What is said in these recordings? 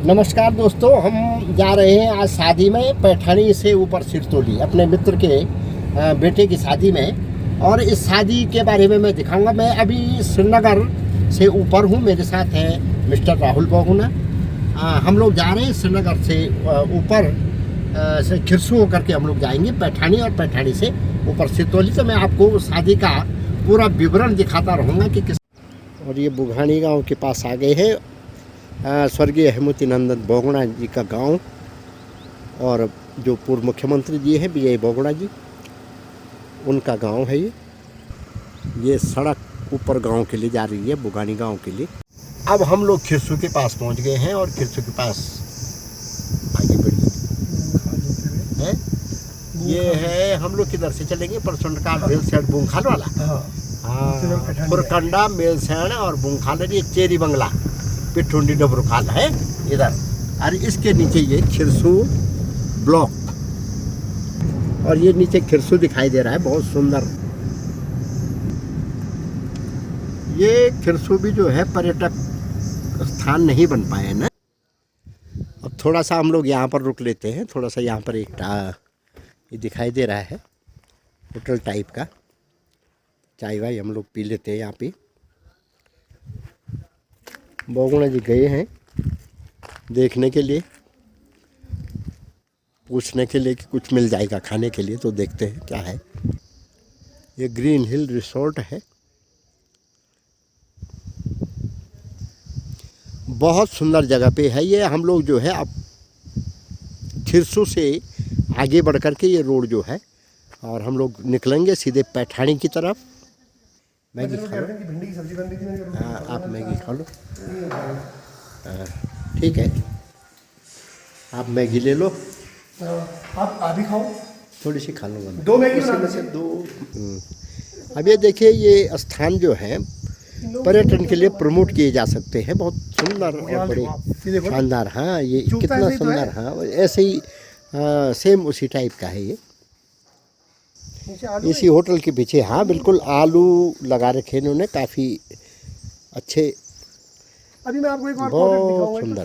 नमस्कार दोस्तों, हम जा रहे हैं आज शादी में पैठानी से ऊपर सिरतोली अपने मित्र के बेटे की शादी में। और इस शादी के बारे में मैं दिखाऊंगा। मैं अभी श्रीनगर से ऊपर हूँ, मेरे साथ है मिस्टर राहुल बहुगुणा। हम लोग जा रहे हैं श्रीनगर से ऊपर से खिरसू होकर के हम लोग जाएंगे पैठानी, और पैठानी से ऊपर सिरतोली। तो मैं आपको शादी का पूरा विवरण दिखाता रहूँगा कि किस। और ये बुघानी गाँव के पास आ गए हैं, स्वर्गीय हेमवती नंदन बहुगुणा जी का गांव, और जो पूर्व मुख्यमंत्री जी हैं विजय बहुगुणा जी, उनका गांव है ये सड़क ऊपर गांव के लिए जा रही है, बुघानी गांव के लिए। अब हम लोग खिरसू के पास पहुंच गए हैं, और खिरसू के पास आगे बढ़िए है। ये है, हम लोग किधर से चलेंगे? परसोंडका मेलसैंड बुंखाल वाला, पुरकंडा मेलसैंड और बुंखाल, एक चेरी बंगला पिठुंडी डबरुखाल है इधर, और इसके नीचे ये खिरसू ब्लॉक, और ये नीचे खिरसू दिखाई दे रहा है, बहुत सुंदर। ये खिरसू भी जो है पर्यटक स्थान नहीं बन पाए ना। अब थोड़ा सा हम लोग यहाँ पर रुक लेते हैं। थोड़ा सा यहाँ पर एक ये दिखाई दे रहा है होटल टाइप का, चाय वाय हम लोग पी लेते हैं यहाँ पे। बहुगुणा जी गए हैं देखने के लिए, पूछने के लिए कि कुछ मिल जाएगा खाने के लिए, तो देखते हैं क्या है। ये ग्रीन हिल रिसोर्ट है, बहुत सुंदर जगह पे है ये। हम लोग जो है अब खिरसू से आगे बढ़ कर के ये रोड जो है, और हम लोग निकलेंगे सीधे पैठानी की तरफ। मैगी खा लो। भिंडी की सब्जी बन रही थी। हाँ, आप मैगी खा लो। ठीक है, आप मैगी ले लो। आप आधी खाओ, थोड़ी सी खा लूँगा। 2 मैगी बना से 2। अब ये देखिए, ये स्थान जो है पर्यटन के लिए प्रमोट किए जा सकते हैं। बहुत सुंदर और बड़े शानदार। हाँ, ये कितना सुंदर। हाँ, ऐसे ही सेम उसी टाइप का है ये, इसी होटल के पीछे। हाँ बिल्कुल, आलू लगा रखे इन्होंने, काफ़ी अच्छे। अभी मैं आपको एक और बहुत सुंदर।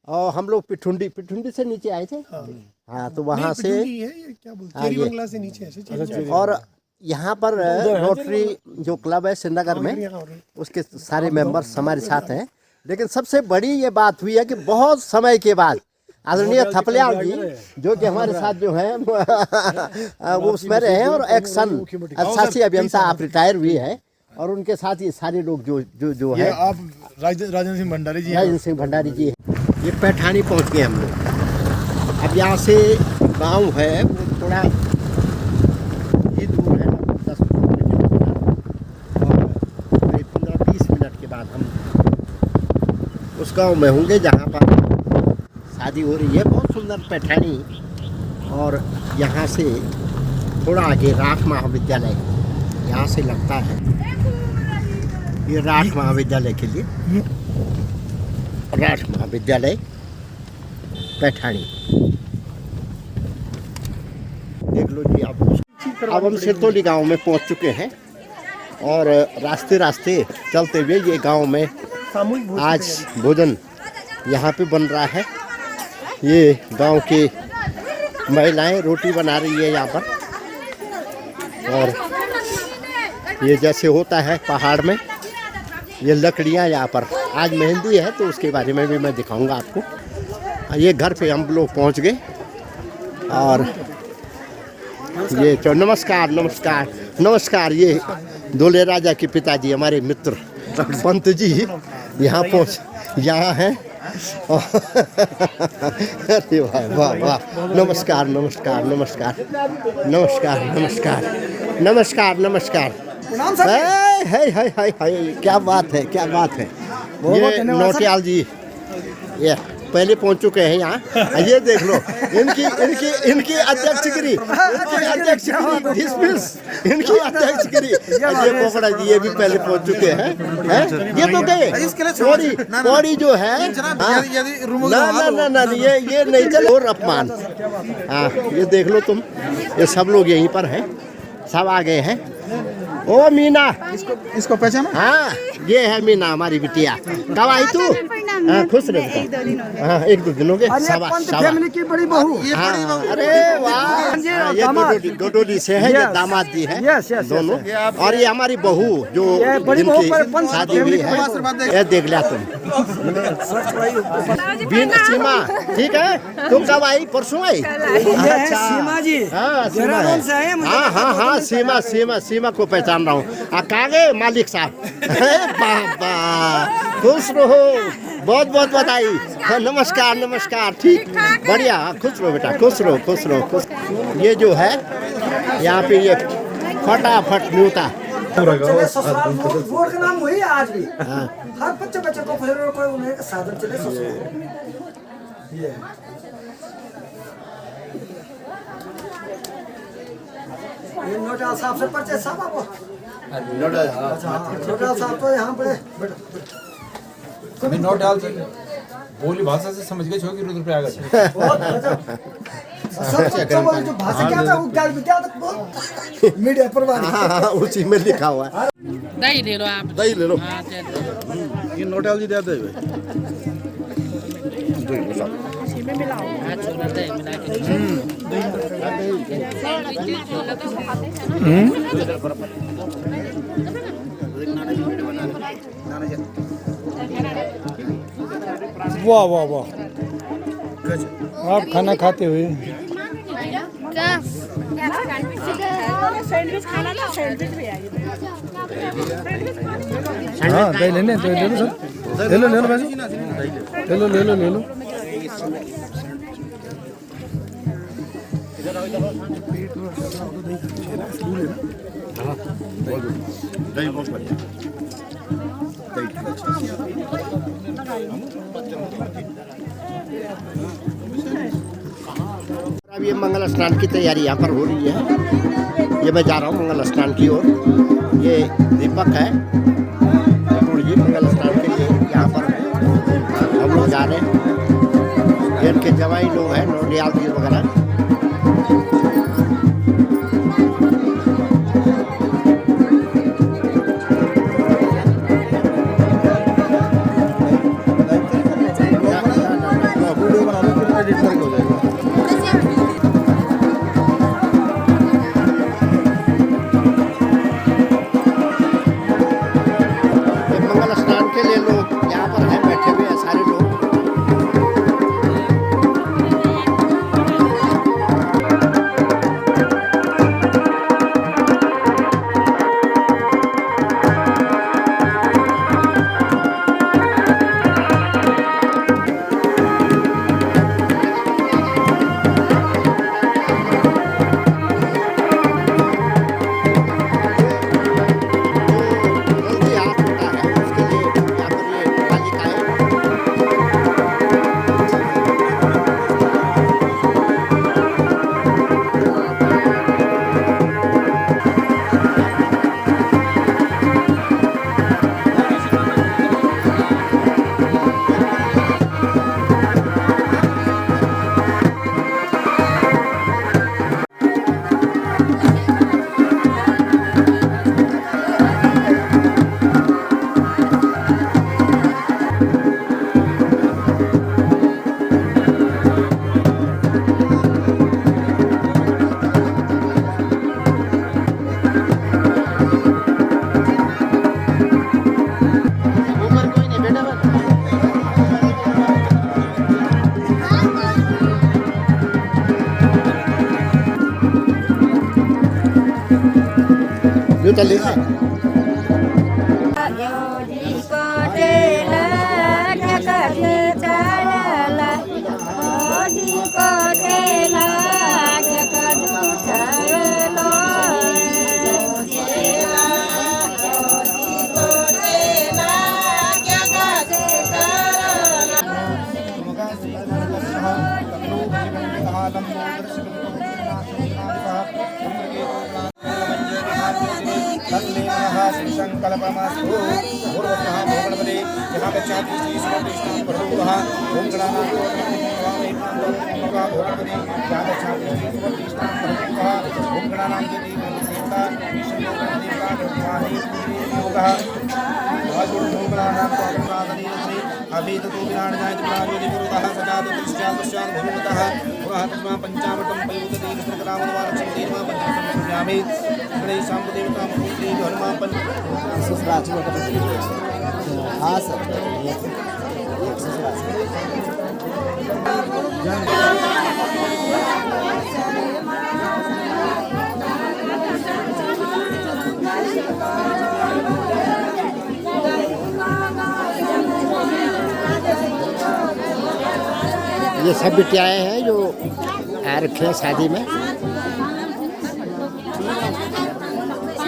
और हम लोग पिठुंडी से नीचे आए थे। हाँ, तो वहाँ से चेरी बंगला से नीचे। और यहाँ पर रोटरी जो क्लब है श्रीनगर में, उसके सारे मेंबर्स हमारे साथ हैं। लेकिन सबसे बड़ी ये बात हुई है कि बहुत समय के बाद आदरणीय थपलियाल जी, जो कि हमारे साथ जो है वो उसमें रहे हैं, और एक्शन शासी अभियंता आप रिटायर हुए हैं, और उनके साथ ये सारे लोग जो है आप राजेंद्र सिंह भंडारी जी। राजेंद्र सिंह भंडारी जी। ये पैठानी पहुंच गए हम लोग। अब यहाँ से गांव है वो थोड़ा ही दूर है, 10 किलोमीटर, और 15-20 मिनट के बाद हम उस गांव में होंगे जहाँ पर शादी हो रही है। बहुत सुंदर पैठानी। और यहाँ से थोड़ा आगे राठ महाविद्यालय यहाँ से लगता है, ये राठ महाविद्यालय के लिए, राठ महाविद्यालय पैठानी देख लो जी। अब हम सिरतोली गांव में पहुंच चुके हैं, और रास्ते चलते हुए ये गांव में आज भोजन यहाँ पे बन रहा है। ये गांव की महिलाएं रोटी बना रही है यहाँ पर, और ये जैसे होता है पहाड़ में, ये लकड़ियाँ यहाँ पर। आज मेहंदी है, तो उसके बारे में भी मैं दिखाऊंगा आपको। ये घर पे हम लोग पहुँच गए, और ये नमस्कार नमस्कार नमस्कार। ये दोले राजा के पिताजी हमारे मित्र पंत जी यहाँ हैं। अरे वाह वाह वाह, नमस्कार नमस्कार नमस्कार नमस्कार नमस्कार नमस्कार नमस्कार। हाय, क्या बात है, क्या बात है। ये नौटियाल जी ये पहले पहुंच चुके हैं यहाँ। ये देख लो, इनकी अध्यक्षगिरी, इनकी अध्यक्षगिरी अजय पोखड़ा जी, ये भी पहले पहुंच चुके हैं। ये तो गए पौड़ी जो है। ना ये नहीं चल, और अपमान। हाँ, ये देख लो तुम, ये सब लोग यहीं पर हैं, सब आ गए हैं। ओ मीना, इसको पहचाना? हाँ ये है मीना हमारी बिटिया। कब आई तू? हाँ, खुश रहे बेटा। हाँ 1-2 दिन हो गए। फैमिली की बड़ी बहू। हाँ, अरे वाह, ये डोडोली से है, ये दामाद जी है दोनों। और ये हमारी बहू जो जिनकी शादी हुई है, ये देख लिया तुम। सीमा ठीक है, तुम कब आई? परसों आई? अच्छा सीमा जी, हाँ सीमा है। हाँ सीमा को पहचान रहा हूँ। कहाँ गए मालिक साहब? बाबा खुश रहो, बहुत बहुत बधाई। हाँ, नमस्कार। ठीक बढ़िया, खुश रहो बेटा, खुश रहो। ये जो है यहाँ पे ये फटाफट न्यूता वोट का नाम वही है आज भी। हर बच्चे को फिर कोई उन्हें साधन चले ससुराल। ये नोटाल साहब से पर्चे साहब आपको नोटाल साहब तो यहाँ पे कभी नोट डाल से बोली भाषा से समझ गए छोकि रुद्र प्रयाग सबसे जो भाषा क्या था वो ज्ञान विद्या तक मीडिया पर उसी में लिखा हुआ है। दही ले लो आप। दही ले लो। ये नोट डाल जी दे दे वाह वाह वाह, आप खाना खाते हुए सैंडविच खाना था, सैंडविच भी आई। हाँ दही लेने तो ले लो सर, ले लो भाई, ले लो। दही बहुत बढ़िया। अब ये मंगल स्नान की तैयारी यहाँ पर हो रही है। ये मैं जा रहा हूँ मंगल स्नान की ओर। ये दीपक है जी मंगल स्नान के लिए यहाँ पर हम लोग जा रहे हैं। इनके जवाई लोग हैं, नोडियाल जी वगैरह। चलिए संकल्पमस्तु पूर्वतः भगवते यथा गच्छाति श्रीकृष्णं प्रभुः ओम गणानां भगवते यथा गच्छाति श्रीकृष्णं प्रभुः ओम गणानां देवी देवता विष्णु देवता अभी तो विराण जायते प्रायोजि पुरुतः सजात दृश्यात् पश्चात् भूमितः पुरः तस्मा पंचामृतं पयुतति कृष्णकरामवारक्षं देवा पंचामृतं जामे गणेशां देवतां मूर्ति हनुमान पन हाँ सर ये सब बिटियाएँ हैं जो आ रखे हैं शादी में।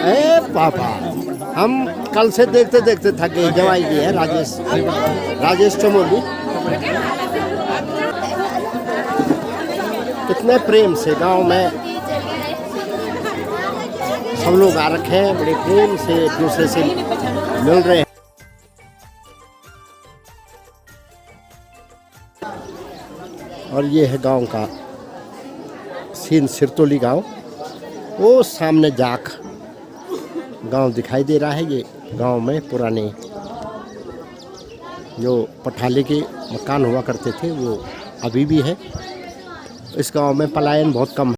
ए पापा, हम कल से देखते देखते थक गए। जवाई जी है राजेश चमोली। कितने प्रेम से गांव में सब लोग आ रखे हैं, बड़े प्रेम से एक दूसरे से मिल रहे हैं। और ये है गांव का सीन, सिरतोली गांव। वो सामने जाख गांव दिखाई दे रहा है। ये गांव में पुराने जो पठाले के मकान हुआ करते थे वो अभी भी है। इस गांव में पलायन बहुत कम है।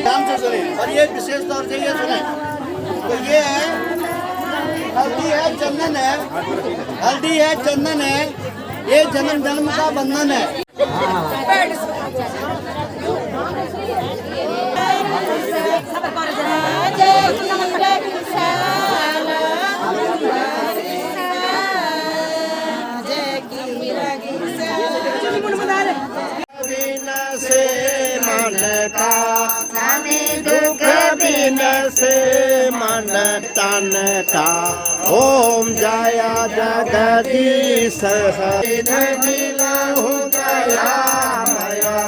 ध्यान से सुने और ये विशेष तौर से ये सुने तो ये है हल्दी है, चंदन है, हल्दी है, चंदन है, ये जन्म जन्म का बंधन है। दुख बिन से मन तन का ओम जया जगदीश मिलहु दया मया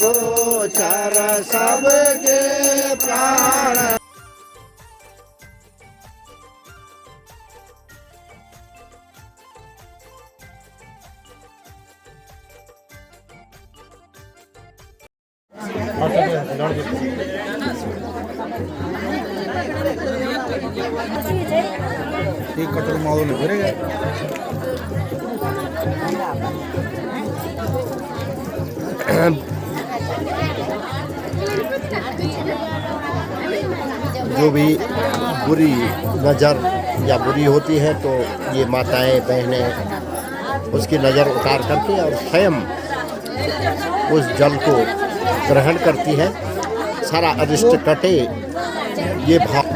गोचर सबके प्राण। एक कटोर मादो नहीं भरेगा। जो भी बुरी नज़र या बुरी होती है तो ये माताएं बहनें उसकी नज़र उतार करके और स्वयं उस जल को ग्रहण करती है। सारा अरिष्ट कटे ये भाव।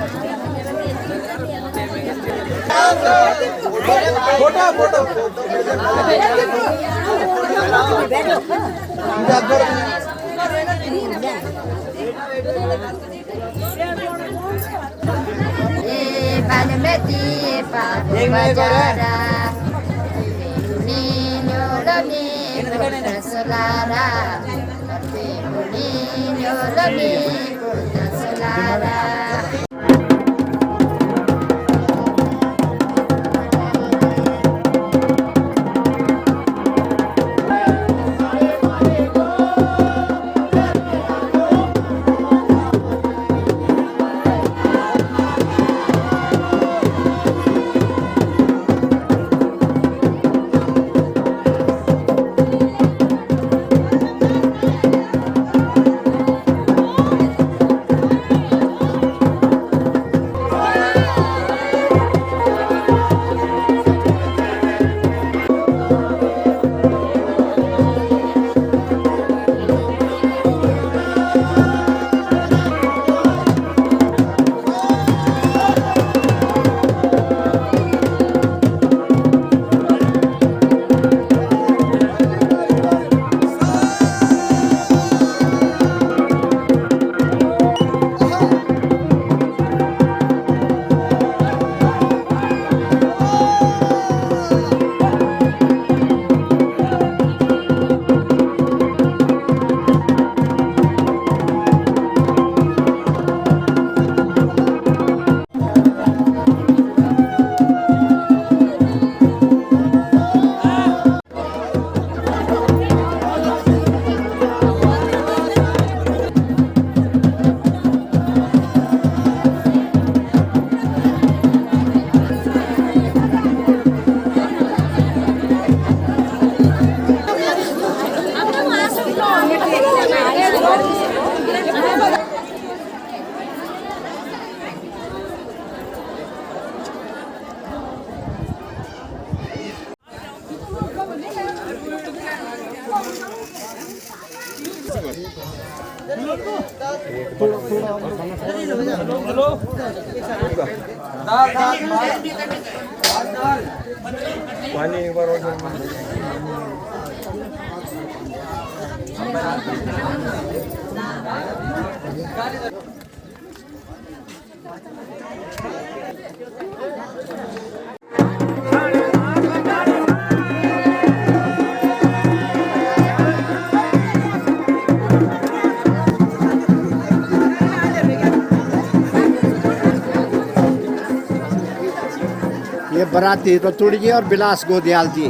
ये बाराती रतुड़ी जी और बिलास गोदयाल जी,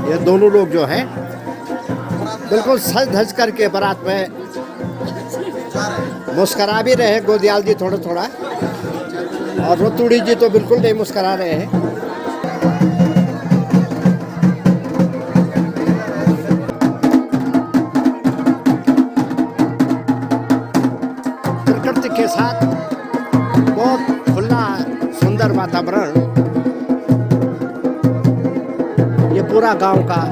ये दोनों लोग जो हैं बिल्कुल सज धज करके बारात में मुस्करा भी रहे हैं। गोदयाल जी थोड़ा थोड़ा और रतुड़ी जी तो बिल्कुल नहीं मुस्करा रहे हैं। प्रकृति के साथ बहुत खुला सुंदर वातावरण, ये पूरा गांव का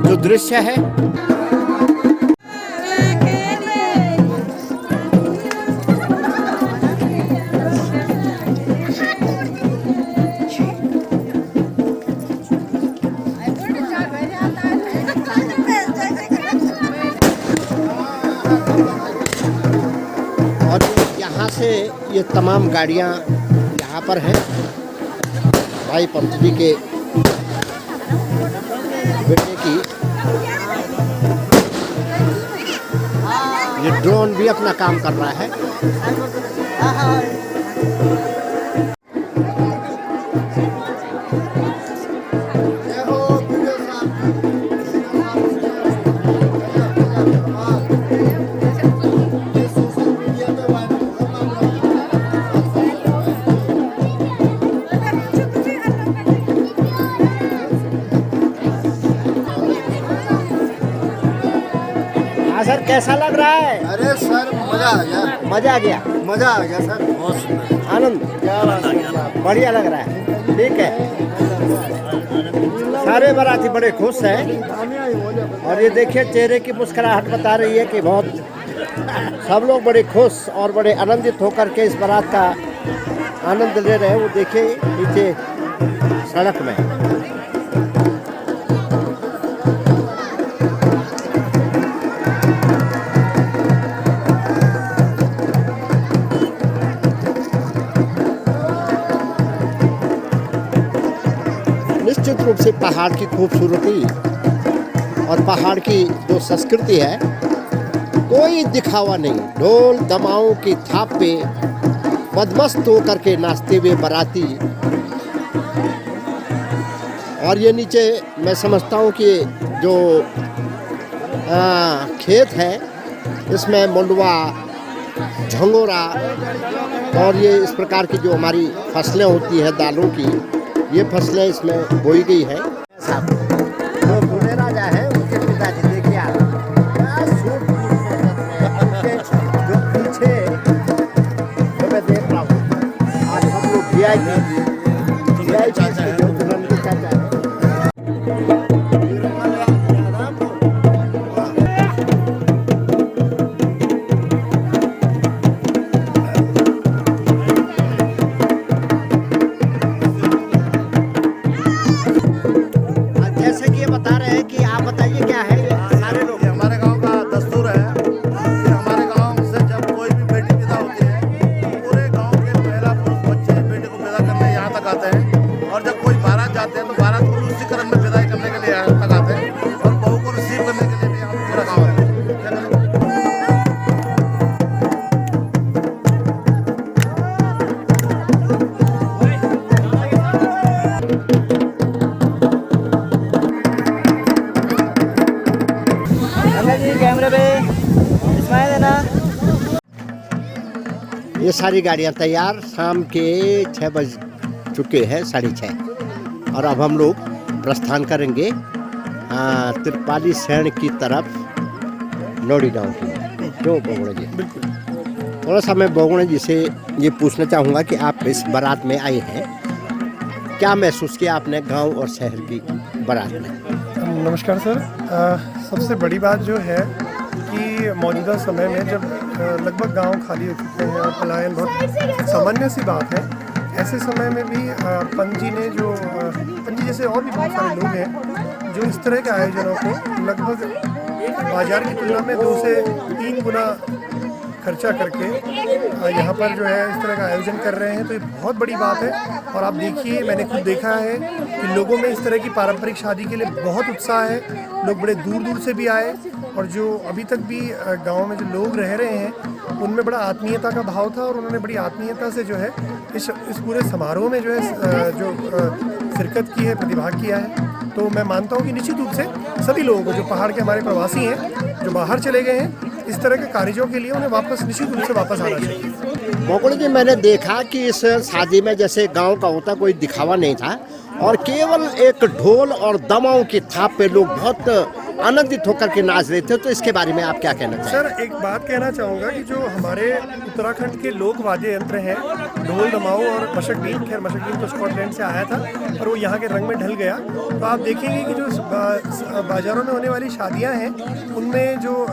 जो दृश्य है। और यहाँ से ये तमाम गाड़ियाँ यहाँ पर हैं। भाई पंत जी के बेटे की ये ड्रोन भी अपना काम कर रहा है। सर कैसा लग रहा है? अरे सर मजा आ गया, मजा आ गया, मजा आ गया सर, बहुत सुंदर, आनंद, बढ़िया लग रहा है। ठीक है, सारे बाराती बड़े खुश हैं और ये देखिए चेहरे की मुस्कुराहट बता रही है कि बहुत सब लोग बड़े खुश और बड़े आनंदित होकर के इस बारात का आनंद ले रहे हैं। वो देखिए नीचे सड़क में निश्चित रूप से पहाड़ की खूबसूरती और पहाड़ की जो संस्कृति है, कोई दिखावा नहीं। ढोल दमाओं की थाप पे मदमस्त होकर के नाचते हुए बाराती, और ये नीचे मैं समझता हूँ कि जो खेत है इसमें मंडवा, झंगोरा और ये इस प्रकार की जो हमारी फसलें होती है दालों की, ये फसलें इसमें बोई गई है। जो बूढ़े राजा है उनके पिताजी देखिए आप जो पीछे जो मैं देख रहा हूँ, आज हम लोग वीआईपी चाचा है। ये सारी गाड़ियाँ तैयार, शाम के 6 बज चुके हैं, 6:30, और अब हम लोग प्रस्थान करेंगे तिरपाली शहर की तरफ, लोडी गाँव की। क्यों बोगुणे जी? थोड़ा सा मैं बोगुणे जी से ये पूछना चाहूँगा कि आप इस बारात में आए हैं क्या महसूस किया आपने गांव और शहर की बारात में? नमस्कार सर। सबसे बड़ी बात जो है कि मौजूदा समय में जब लगभग गांव खाली हो चुके हैं और पलायन बहुत सामान्य सी बात है, ऐसे समय में भी पंजी जैसे और भी बहुत सारे लोग हैं जो इस तरह के आयोजनों को लगभग बाजार की तुलना में 2 से 3 गुना खर्चा करके यहाँ पर जो है इस तरह का आयोजन कर रहे हैं, तो ये बहुत बड़ी बात है। और आप देखिए, मैंने खुद देखा है कि लोगों में इस तरह की पारंपरिक शादी के लिए बहुत उत्साह है। लोग बड़े दूर दूर से भी आए और जो अभी तक भी गांव में जो लोग रह रहे हैं उनमें बड़ा आत्मीयता का भाव था और उन्होंने बड़ी आत्मीयता से जो है इस पूरे समारोह में जो है शिरकत की है, प्रतिभाग किया है। तो मैं मानता हूँ कि निश्चित रूप से सभी लोगों को, जो पहाड़ के हमारे प्रवासी हैं, जो बाहर चले गए हैं, इस तरह के कार्यों के लिए उन्हें वापस निश्चित रूप से वापस आना चाहिए। मोकुल जी, मैंने देखा कि इस शादी में जैसे गांव का होता कोई दिखावा नहीं था और केवल एक ढोल और दमाओं की थाप पे लोग बहुत आनंदित होकर के नाच रहे थे, तो इसके बारे में आप क्या कहना चाहेंगे? सर, एक बात कहना चाहूँगा कि जो हमारे उत्तराखंड के लोक वाद्य यंत्र हैं, ढोल दमाऊ और मशक बीन, खैर मशक बीन तो स्कॉटलैंड से आया था और वो यहाँ के रंग में ढल गया, तो आप देखेंगे कि जो बाज़ारों में होने वाली शादियाँ हैं उनमें जो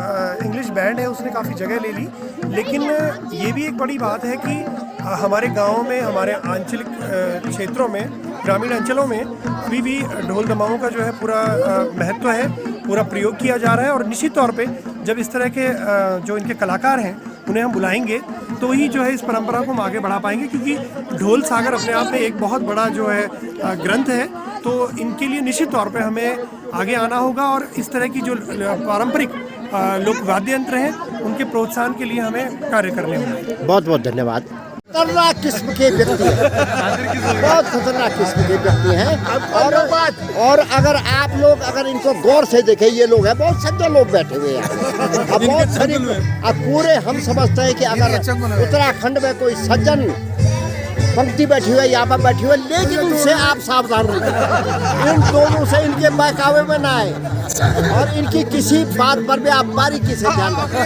इंग्लिश बैंड है उसने काफ़ी जगह ले ली। लेकिन ये भी एक बड़ी बात है कि हमारे गाँव में, हमारे आंचलिक क्षेत्रों में, ग्रामीण अंचलों में अभी भी ढोल दमाऊ का जो है पूरा महत्व है, पूरा प्रयोग किया जा रहा है। और निश्चित तौर पे जब इस तरह के जो इनके कलाकार हैं उन्हें हम बुलाएंगे तो ही जो है इस परंपरा को हम आगे बढ़ा पाएंगे, क्योंकि ढोल सागर अपने आप में एक बहुत बड़ा जो है ग्रंथ है। तो इनके लिए निश्चित तौर पे हमें आगे आना होगा और इस तरह की जो पारंपरिक लोक वाद्य यंत्र हैं उनके प्रोत्साहन के लिए हमें कार्य करने होंगे। बहुत बहुत धन्यवाद। खतरनाक किस्म के व्यक्ति हैं, बहुत खतरनाक किस्म के व्यक्ति हैं। और अगर आप लोग अगर इनको गौर से देखें, ये लोग हैं बहुत सज्जन लोग बैठे हुए हैं। अब बहुत सारी, अब पूरे हम समझते हैं कि अगर उत्तराखंड में कोई सज्जन पंक्ति बैठी हुई है, यहाँ पर बैठी हुई है, लेकिन उनसे आप सावधान रहिए। इन दोनों से इनके बहकावे में ना आए और इनकी किसी बात पर भी आप बारीकी से ध्यान रखें।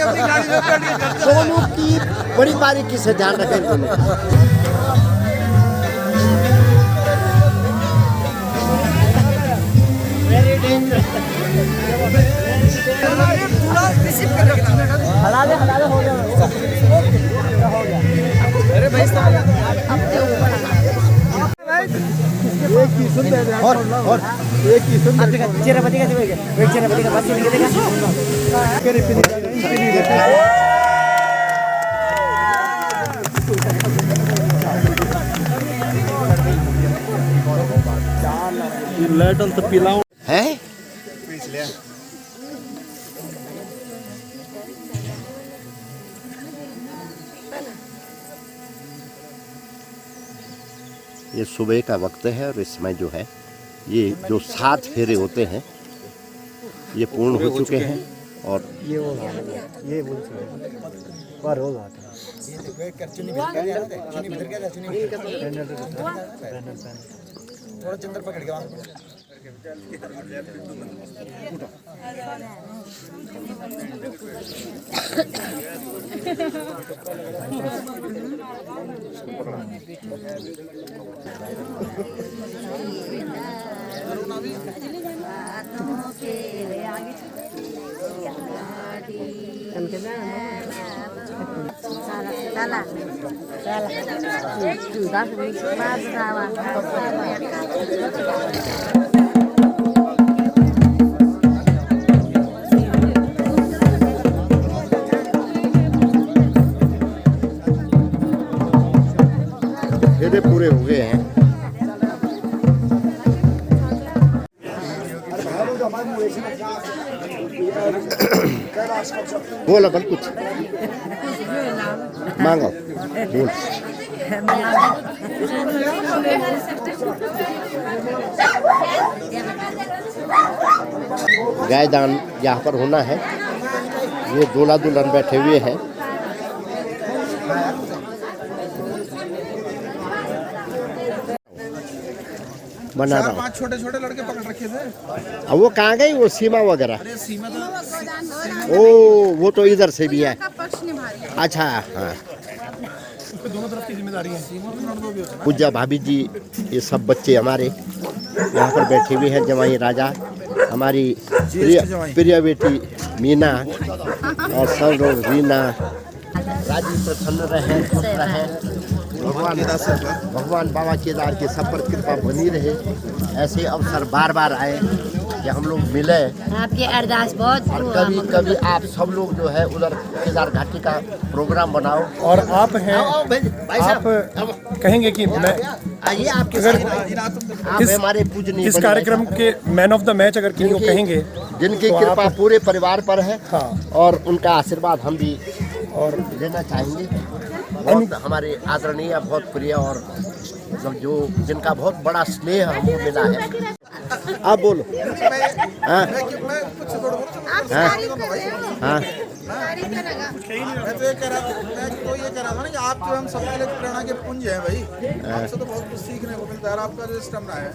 दोनों की बड़ी बारीकी से ध्यान रखें दोनों। अरे भाई और एक ही सुंदर चिरपति का चिरपति का बस निकलेगा। है। ये सुबह का वक्त है और इसमें जो है ये जो 7 फेरे होते हैं ये पूर्ण हो चुके हैं और ये बोल पर हो रहा था। थोड़ा चंद्र पकड़ के फेरे पूरे हो गए हैं। बोलो बल कुछ मांगो बोल। गाय दान यहाँ पर होना है। ये दूल्हा दुल्हन बैठे हुए हैं। बना रहा हूँ। 4-5 छोटे-छोटे लड़के पकड़ रखे थे। अब वो कहाँ गई वो सीमा वगैरह? अरे सीमा तो ओ वो तो इधर से भी है। अच्छा हाँ। तरफ की जिम्मेदारी है। पूजा भाभी जी, ये सब बच्चे हमारे यहाँ पर बैठे हुए हैं। जवाई राजा, हमारी प्रिय बेटी मीना और सब लोग, रीना, राजी प्रसन्न रहे, खुश रहे। भगवान बाबा केदार के सब पर कृपा बनी रहे। ऐसे अवसर बार बार आए कि हम लोग मिले। आपकी अरदास बहुत और कभी कभी आप सब लोग जो है उधर केदार घाटी का प्रोग्राम बनाओ। और आप हैं, आप कहेंगे कि मैं आइए, आपके आप हमारे पूजनीय इस कार्यक्रम के मैन ऑफ द मैच अगर किसी को कहेंगे, जिनकी तो कृपा आप- पूरे परिवार पर है। हाँ। और उनका आशीर्वाद हम भी और लेना चाहेंगे। बहुत हमारे आदरणीय, बहुत प्रिय और मतलब जो जिनका बहुत बड़ा स्नेह हमको मिला है। आप बोलो। हाँ हाँ हाँ। मैं तो ये कह रहा था ना कि आप जो हम सबके लिए प्रेरणा के पुंज हैं भाई। आपसे तो बहुत कुछ सीखने को मिलता है। आपका जो स्टेमिना है,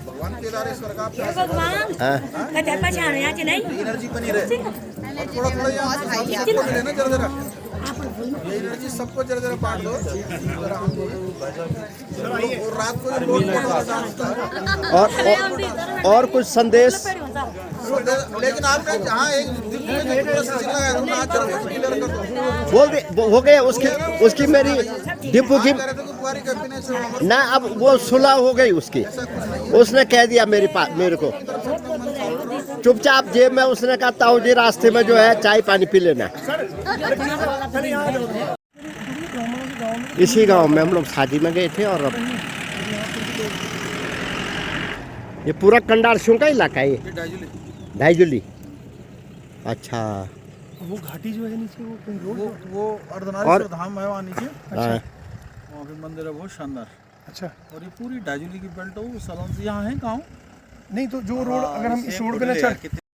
भगवान केदारेश्वर का एनर्जी बनी रहे और थोड़ा थोड़ा यहाँ सबको मिले ना, जरा जरा ये एनर्जी सबको जरा जरा बांट दो जरा हमको भी। और रात को जो लोग और कुछ संदेश। लेकिन आपने जहाँ एक लगाया था ना, जरा क्लियर कर दो। बोल दे, हो गए उसकी मेरी डिपो की ना, अब वो सुलह हो गई उसकी। उसने कह दिया मेरे को चुपचाप जेब में, उसने कहा ताऊ जी रास्ते में जो है चाय पानी पी लेना। इसी गांव में हम लोग शादी में गए थे। और अब ये पूरा कंडार सिंह का इलाका है, ये ढाईजुली। अच्छा, वो घाटी जो है नीचे, वो कोई रोड, वो अर्धनारीश्वर धाम है वहाँ नीचे। हाँ। वहाँ पे मंदिर है बहुत शानदार। अच्छा, और ये पूरी डाजुली की बेल्ट है, वो सलोन से यहाँ है गाँव। नहीं तो जो रोड, अगर हम इस रोड पे ना चढ़,